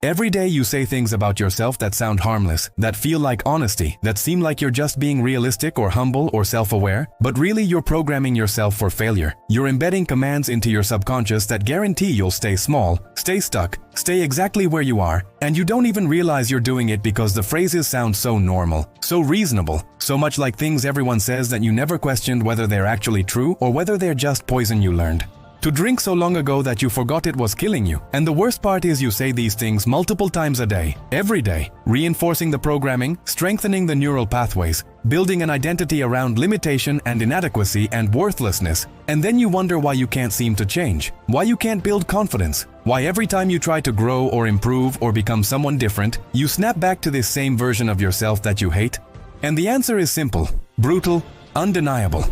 Every day you say things about yourself that sound harmless, that feel like honesty, that seem like you're just being realistic or humble or self-aware, but really you're programming yourself for failure. You're embedding commands into your subconscious that guarantee you'll stay small, stay stuck, stay exactly where you are, and you don't even realize you're doing it because the phrases sound so normal, so reasonable, so much like things everyone says that you never questioned whether they're actually true or whether they're just poison you learned to drink so long ago that you forgot it was killing you. And the worst part is you say these things multiple times a day, every day, reinforcing the programming, strengthening the neural pathways, building an identity around limitation and inadequacy and worthlessness. And then you wonder why you can't seem to change, why you can't build confidence, why every time you try to grow or improve or become someone different, you snap back to this same version of yourself that you hate. And the answer is simple, brutal, undeniable.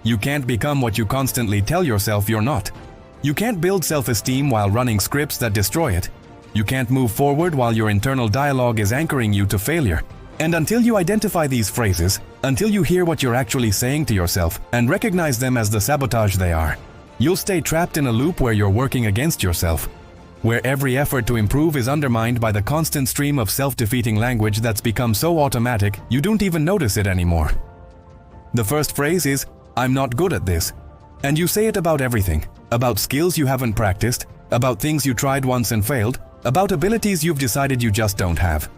You can't become what you constantly tell yourself you're not. You can't build self-esteem while running scripts that destroy it. You can't move forward while your internal dialogue is anchoring you to failure. And until you identify these phrases, until you hear what you're actually saying to yourself and recognize them as the sabotage they are, you'll stay trapped in a loop where you're working against yourself, where every effort to improve is undermined by the constant stream of self-defeating language that's become so automatic you don't even notice it anymore. The first phrase is, "I'm not good at this." And you say it about everything, about skills you haven't practiced, about things you tried once and failed, about abilities you've decided you just don't have.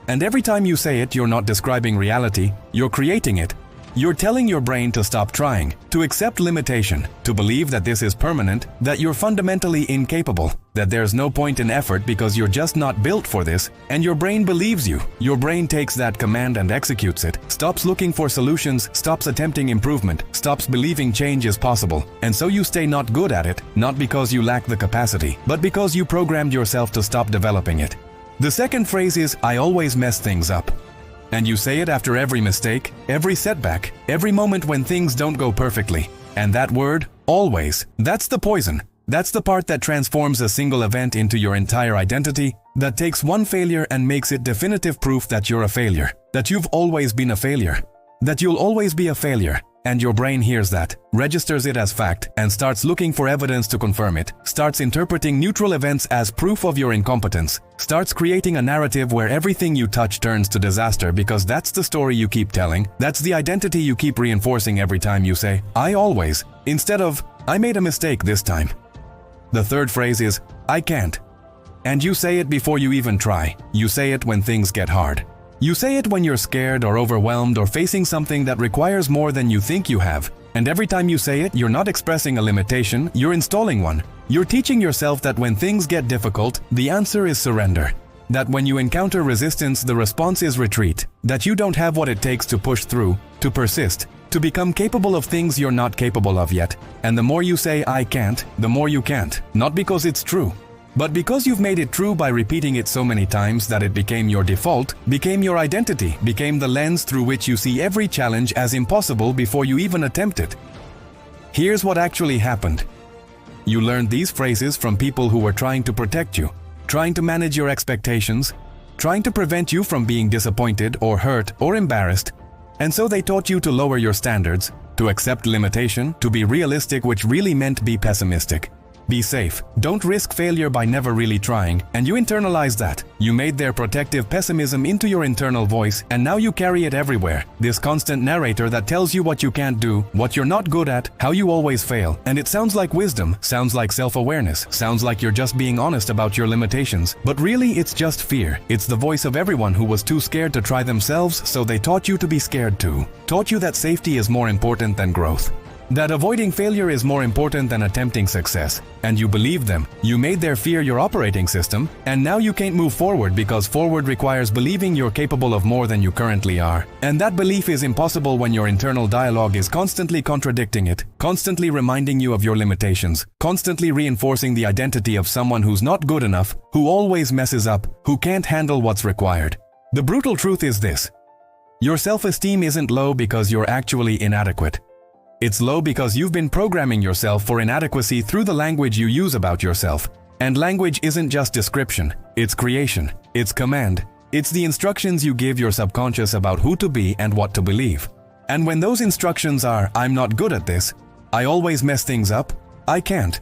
And every time you say it, you're not describing reality, you're creating it. You're telling your brain to stop trying, to accept limitation, to believe that this is permanent, that you're fundamentally incapable, that there's no point in effort because you're just not built for this, and your brain believes you. Your brain takes that command and executes it, stops looking for solutions, stops attempting improvement, stops believing change is possible, and so you stay not good at it, not because you lack the capacity, but because you programmed yourself to stop developing it. The second phrase is, "I always mess things up." And you say it after every mistake, every setback, every moment when things don't go perfectly. And that word, always, that's the poison. That's the part that transforms a single event into your entire identity, that takes one failure and makes it definitive proof that you're a failure, that you've always been a failure, that you'll always be a failure. And your brain hears that, registers it as fact, and starts looking for evidence to confirm it, starts interpreting neutral events as proof of your incompetence, starts creating a narrative where everything you touch turns to disaster because that's the story you keep telling, that's the identity you keep reinforcing every time you say, "I always," instead of, "I made a mistake this time." The third phrase is, "I can't." And you say it before you even try. You say it when things get hard. You say it when you're scared or overwhelmed or facing something that requires more than you think you have. And every time you say it, you're not expressing a limitation, you're installing one. You're teaching yourself that when things get difficult, the answer is surrender. That when you encounter resistance, the response is retreat. That you don't have what it takes to push through, to persist, to become capable of things you're not capable of yet. And the more you say, "I can't," the more you can't. Not because it's true, but because you've made it true by repeating it so many times that it became your default, became your identity, became the lens through which you see every challenge as impossible before you even attempt it. Here's what actually happened. You learned these phrases from people who were trying to protect you, trying to manage your expectations, trying to prevent you from being disappointed or hurt or embarrassed. And so they taught you to lower your standards, to accept limitation, to be realistic, which really meant be pessimistic. Be safe. Don't risk failure by never really trying, and you internalize that. You made their protective pessimism into your internal voice, and now you carry it everywhere. This constant narrator that tells you what you can't do, what you're not good at, how you always fail. And it sounds like wisdom, sounds like self-awareness, sounds like you're just being honest about your limitations. But really, it's just fear. It's the voice of everyone who was too scared to try themselves, so they taught you to be scared too. Taught you that safety is more important than growth, that avoiding failure is more important than attempting success. And you believed them. You made their fear your operating system, and now you can't move forward because forward requires believing you're capable of more than you currently are. And that belief is impossible when your internal dialogue is constantly contradicting it, constantly reminding you of your limitations, constantly reinforcing the identity of someone who's not good enough, who always messes up, who can't handle what's required. The brutal truth is this: your self-esteem isn't low because you're actually inadequate. It's low because you've been programming yourself for inadequacy through the language you use about yourself. And language isn't just description, it's creation, it's command, it's the instructions you give your subconscious about who to be and what to believe. And when those instructions are, "I'm not good at this," "I always mess things up," "I can't,"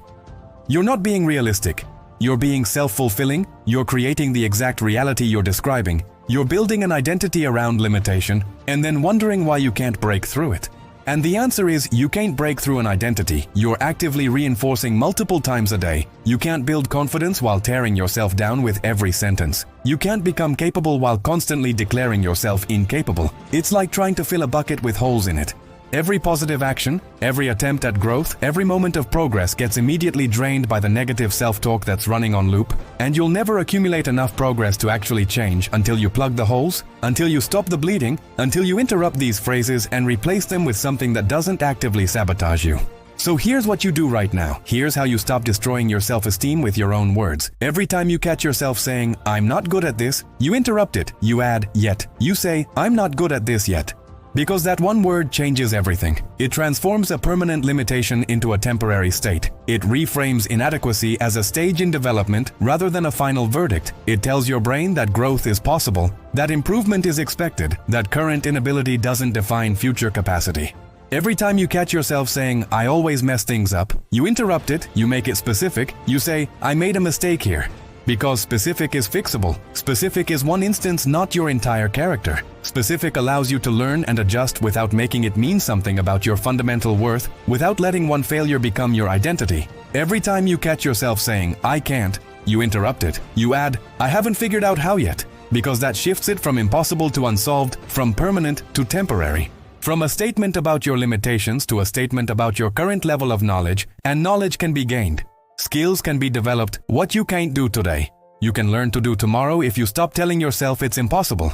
you're not being realistic. You're being self-fulfilling, you're creating the exact reality you're describing, you're building an identity around limitation, and then wondering why you can't break through it. And the answer is, you can't break through an identity you're actively reinforcing multiple times a day. You can't build confidence while tearing yourself down with every sentence. You can't become capable while constantly declaring yourself incapable. It's like trying to fill a bucket with holes in it. Every positive action, every attempt at growth, every moment of progress gets immediately drained by the negative self-talk that's running on loop, and you'll never accumulate enough progress to actually change until you plug the holes, until you stop the bleeding, until you interrupt these phrases and replace them with something that doesn't actively sabotage you. So here's what you do right now. Here's how you stop destroying your self-esteem with your own words. Every time you catch yourself saying, "I'm not good at this," you interrupt it. You add, "yet." You say, "I'm not good at this yet." Because that one word changes everything. It transforms a permanent limitation into a temporary state. It reframes inadequacy as a stage in development rather than a final verdict. It tells your brain that growth is possible, that improvement is expected, that current inability doesn't define future capacity. Every time you catch yourself saying, "I always mess things up," you interrupt it, you make it specific, you say, "I made a mistake here." Because specific is fixable. Specific is one instance, not your entire character. Specific allows you to learn and adjust without making it mean something about your fundamental worth, without letting one failure become your identity. Every time you catch yourself saying, "I can't," you interrupt it. You add, "I haven't figured out how yet," because that shifts it from impossible to unsolved, from permanent to temporary. From a statement about your limitations to a statement about your current level of knowledge, and knowledge can be gained. Skills can be developed. What you can't do today, you can learn to do tomorrow if you stop telling yourself it's impossible.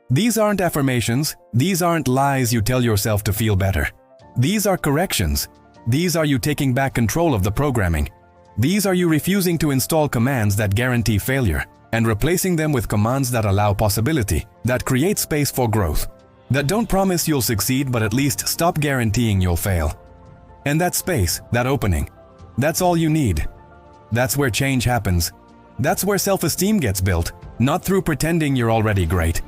These aren't affirmations. These aren't lies you tell yourself to feel better. These are corrections. These are you taking back control of the programming. These are you refusing to install commands that guarantee failure and replacing them with commands that allow possibility, that create space for growth, that don't promise you'll succeed but at least stop guaranteeing you'll fail. And that space, that opening, that's all you need. That's where change happens. That's where self-esteem gets built, not through pretending you're already great,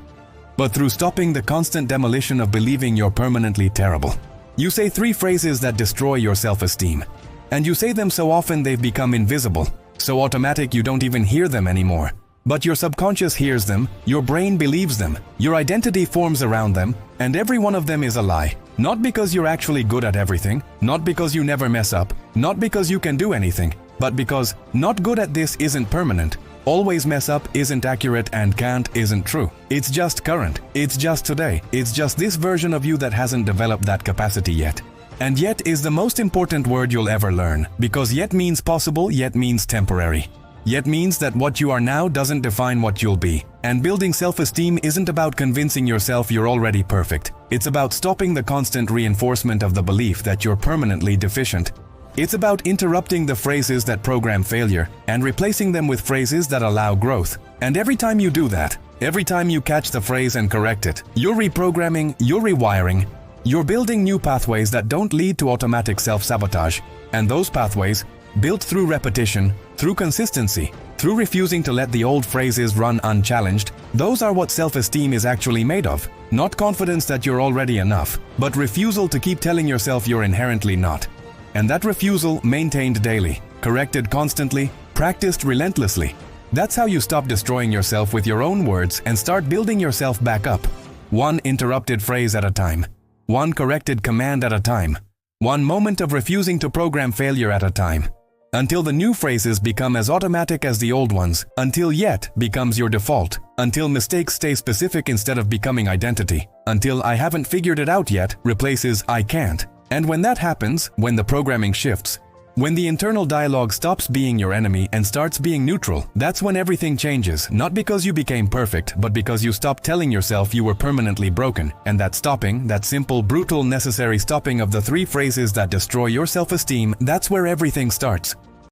but through stopping the constant demolition of believing you're permanently terrible. You say 3 phrases that destroy your self-esteem, and you say them so often they've become invisible, so automatic you don't even hear them anymore. But your subconscious hears them, your brain believes them, your identity forms around them, and every one of them is a lie. Not because you're actually good at everything, not because you never mess up, not because you can do anything, but because not good at this isn't permanent, always mess up isn't accurate, and can't isn't true. It's just current, it's just today, it's just this version of you that hasn't developed that capacity yet. And yet is the most important word you'll ever learn, because yet means possible, yet means temporary. Yet means that what you are now doesn't define what you'll be. And building self-esteem isn't about convincing yourself you're already perfect. It's about stopping the constant reinforcement of the belief that you're permanently deficient. It's about interrupting the phrases that program failure and replacing them with phrases that allow growth. And every time you do that, every time you catch the phrase and correct it, you're reprogramming, you're rewiring, you're building new pathways that don't lead to automatic self-sabotage. And those pathways, built through repetition, through consistency, through refusing to let the old phrases run unchallenged, those are what self-esteem is actually made of. Not confidence that you're already enough, but refusal to keep telling yourself you're inherently not. And that refusal, maintained daily, corrected constantly, practiced relentlessly. That's how you stop destroying yourself with your own words and start building yourself back up. One interrupted phrase at a time. One corrected command at a time. One moment of refusing to program failure at a time. Until the new phrases become as automatic as the old ones, until yet becomes your default, until mistakes stay specific instead of becoming identity, until "I haven't figured it out yet" replaces "I can't." And when that happens, when the programming shifts, when the internal dialogue stops being your enemy and starts being neutral, that's when everything changes, not because you became perfect, but because you stopped telling yourself you were permanently broken. And that stopping, that simple, brutal, necessary stopping of the 3 phrases that destroy your self-esteem, that's where everything starts.